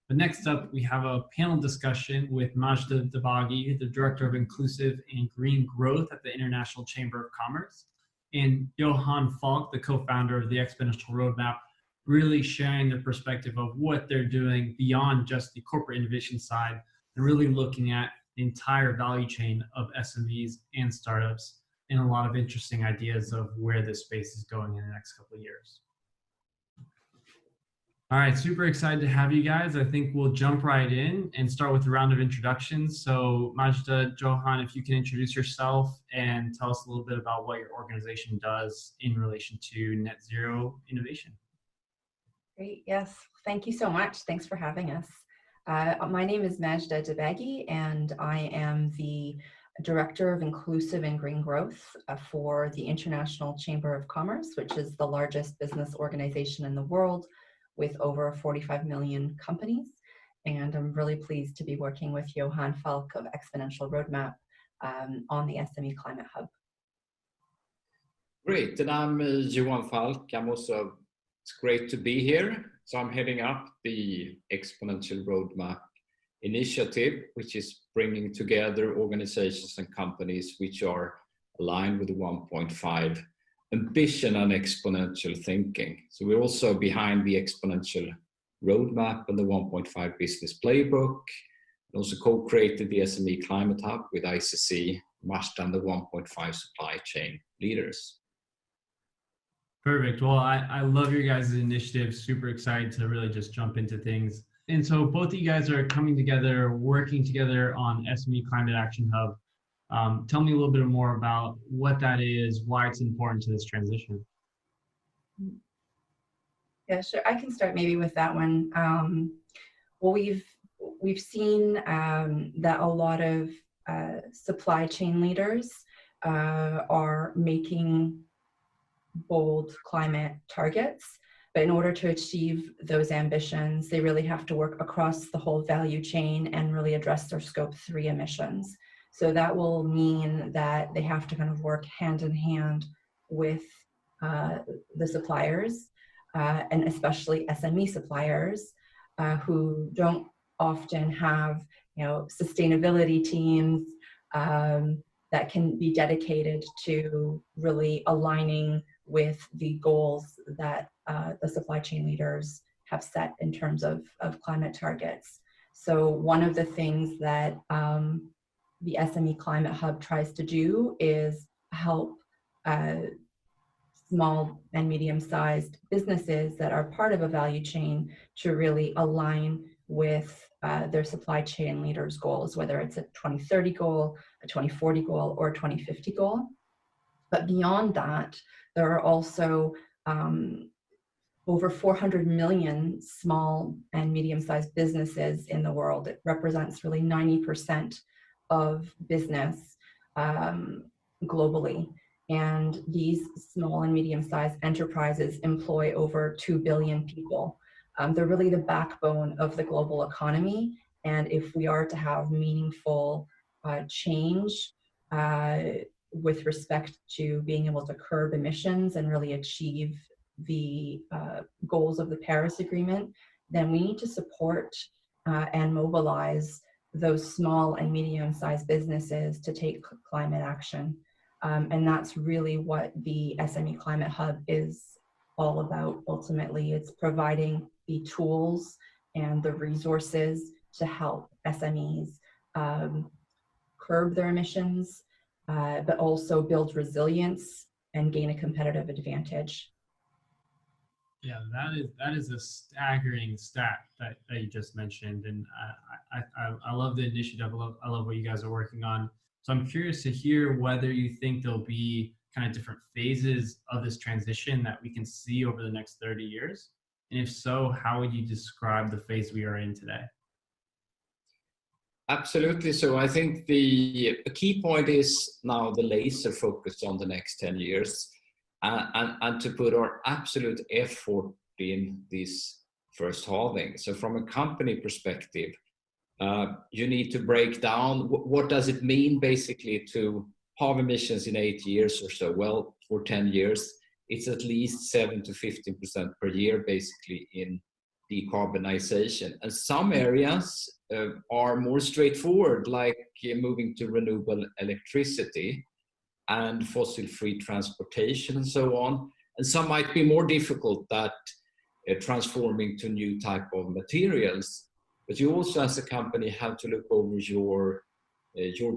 But next up, we have a panel discussion with Majda Devaghi, the Director of Inclusive and Green Growth at the International Chamber of Commerce, and Johan Falk, the co-founder of the Exponential Roadmap, really sharing their perspective of what they're doing beyond just the corporate innovation side and really looking at the entire value chain of SMEs and startups and a lot of interesting ideas of where this space is going in the next couple of years. All right, super excited to have you guys. I think we'll jump right in and start with a round of introductions. So Majda, Johan, if you can introduce yourself and tell us a little bit about what your organization does in relation to net zero innovation. Great, yes, thank you so much. Thanks for having us. My name is Majda Devaghi, and I am the Director of Inclusive and Green Growth for the International Chamber of Commerce, which is the largest business organization in the world with over 45 million companies. And I'm really pleased to be working with Johan Falk of Exponential Roadmap on the SME Climate Hub. Great, and I'm Johan Falk. It's great to be here. So I'm heading up the Exponential Roadmap initiative, which is bringing together organizations and companies which are aligned with the 1.5 ambition and exponential thinking. So we're also behind the Exponential Roadmap and the 1.5 business playbook, and also co-created the SME Climate Hub with ICC, Majda, and the 1.5 supply chain leaders. Perfect. Well, I love your guys' initiative. Super excited to really just jump into things. And so both of you guys are coming together, working together on SME Climate Action Hub. Tell me a little bit more about what that is, why it's important to this transition. Yeah, sure. I can start maybe with that one. Well, we've seen that a lot of supply chain leaders are making bold climate targets, but in order to achieve those ambitions, they really have to work across the whole value chain and really address their Scope 3 emissions. So that will mean that they have to kind of work hand in hand with the suppliers, and especially SME suppliers who don't often have, sustainability teams that can be dedicated to really aligning with the goals that the supply chain leaders have set in terms of climate targets. So one of the things that the SME Climate Hub tries to do is help small and medium-sized businesses that are part of a value chain to really align with their supply chain leaders' goals, whether it's a 2030 goal, a 2040 goal, or a 2050 goal. But beyond that, there are also over 400 million small and medium-sized businesses in the world. It represents really 90% of business globally. And these small and medium-sized enterprises employ over 2 billion people. They're really the backbone of the global economy. And if we are to have meaningful change with respect to being able to curb emissions and really achieve the goals of the Paris Agreement, then we need to support and mobilize those small and medium-sized businesses to take climate action. And that's really what the SME Climate Hub is all about. Ultimately, it's providing the tools and the resources to help SMEs curb their emissions, but also build resilience and gain a competitive advantage. Yeah, that is a staggering stat that you just mentioned, and I love the initiative. I love what you guys are working on. So I'm curious to hear whether you think there'll be kind of different phases of this transition that we can see over the next 30 years, and if so, how would you describe the phase we are in today? Absolutely. So I think the key point is now the laser focus on the next 10 years. And to put our absolute effort in this first halving. So from a company perspective, you need to break down what does it mean basically to halve emissions in 8 years or so. Well, for 10 years, it's at least 7 to 15% per year basically in decarbonization. And some areas are more straightforward, like moving to renewable electricity and fossil-free transportation and so on. And some might be more difficult, that transforming to new type of materials. But you also, as a company, have to look over your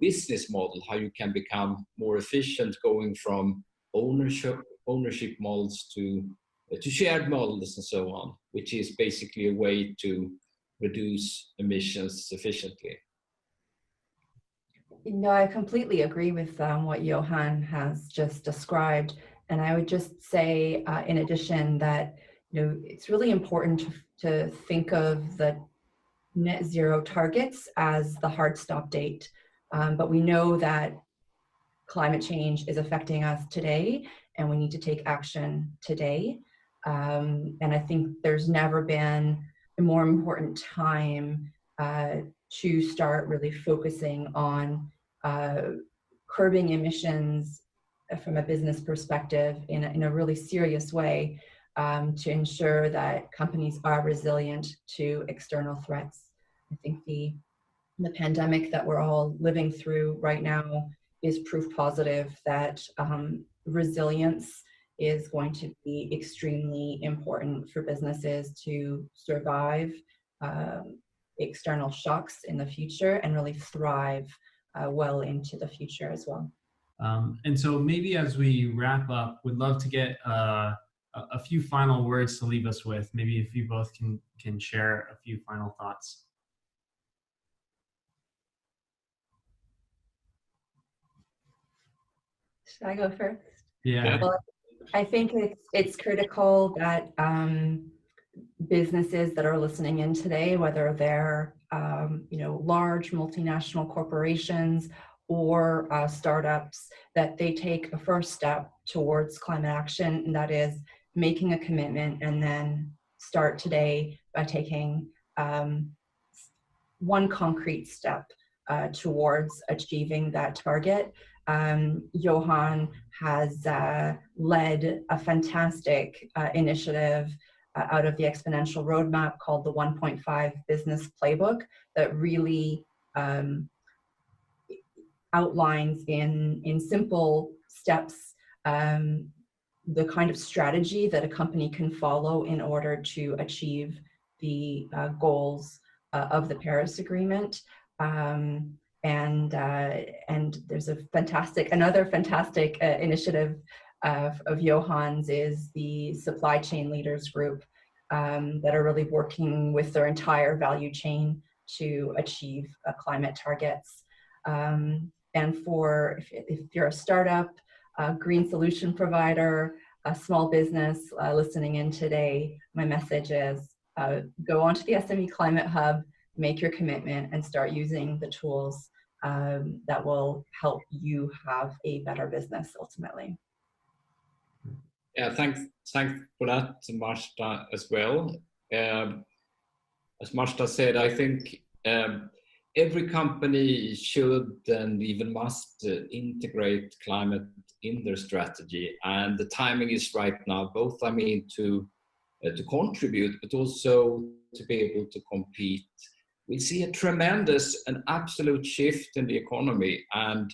business model, how you can become more efficient, going from ownership models to shared models and so on, which is basically a way to reduce emissions sufficiently. No, I completely agree with what Johan has just described. And I would just say, in addition, that it's really important to think of the net zero targets as the hard stop date. But we know that climate change is affecting us today, and we need to take action today. And I think there's never been a more important time to start really focusing on curbing emissions from a business perspective in a really serious way, to ensure that companies are resilient to external threats. I think the pandemic that we're all living through right now is proof positive that resilience is going to be extremely important for businesses to survive external shocks in the future and really thrive well into the future as well. And so maybe as we wrap up, we'd love to get a few final words to leave us with. Maybe if you both can share a few final thoughts. Should I go first? Yeah. Well, I think it's critical that businesses that are listening in today, whether they're large multinational corporations or startups, that they take a first step towards climate action, and that is making a commitment, and then start today by taking one concrete step towards achieving that target. Johan has led a fantastic initiative out of the Exponential Roadmap called the 1.5 Business Playbook, that really outlines in simple steps the kind of strategy that a company can follow in order to achieve the goals of the Paris Agreement. And there's another fantastic initiative of Johan's is the Supply Chain Leaders Group that are really working with their entire value chain to achieve climate targets. And if you're a startup, a green solution provider, a small business listening in today, my message is go onto the SME Climate Hub, make your commitment, and start using the tools that will help you have a better business ultimately. Yeah, thanks for that, Marta, as well. As Marta said, I think every company should and even must integrate climate in their strategy, and the timing is right now, both to contribute, but also to be able to compete. We see a tremendous and absolute shift in the economy, and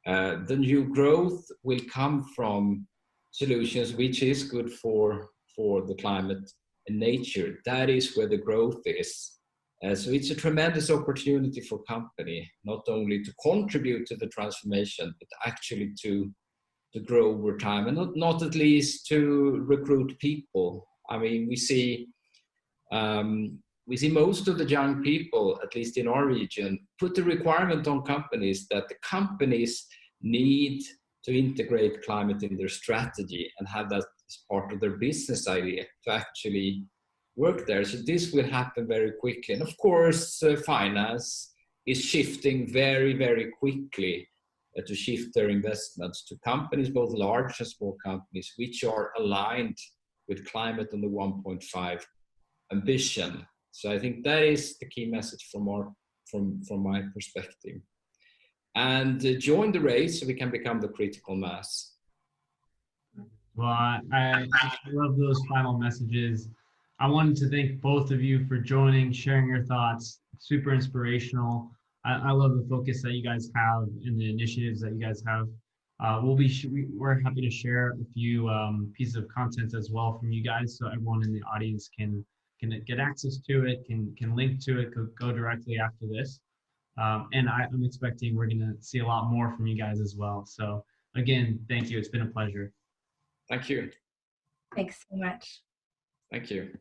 the new growth will come from solutions which is good for the climate and nature. That is where the growth is. So it's a tremendous opportunity for company, not only to contribute to the transformation, but actually to grow over time, and not at least to recruit people. I mean, we see most of the young people, at least in our region, put the requirement on companies that the companies need to integrate climate in their strategy and have that as part of their business idea to actually work there. So this will happen very quickly. And of course, finance is shifting very, very quickly to shift their investments to companies, both large and small companies, which are aligned with climate and the 1.5 ambition. So I think that is the key message from my perspective. And join the race so we can become the critical mass. Well, I love those final messages. I wanted to thank both of you for joining, sharing your thoughts. Super inspirational. I love the focus that you guys have and the initiatives that you guys have. We're happy to share a few pieces of content as well from you guys, so everyone in the audience can get access to it, can link to it, go directly after this. And I'm expecting we're going to see a lot more from you guys as well. So again, thank you. It's been a pleasure. Thank you. Thanks so much. Thank you.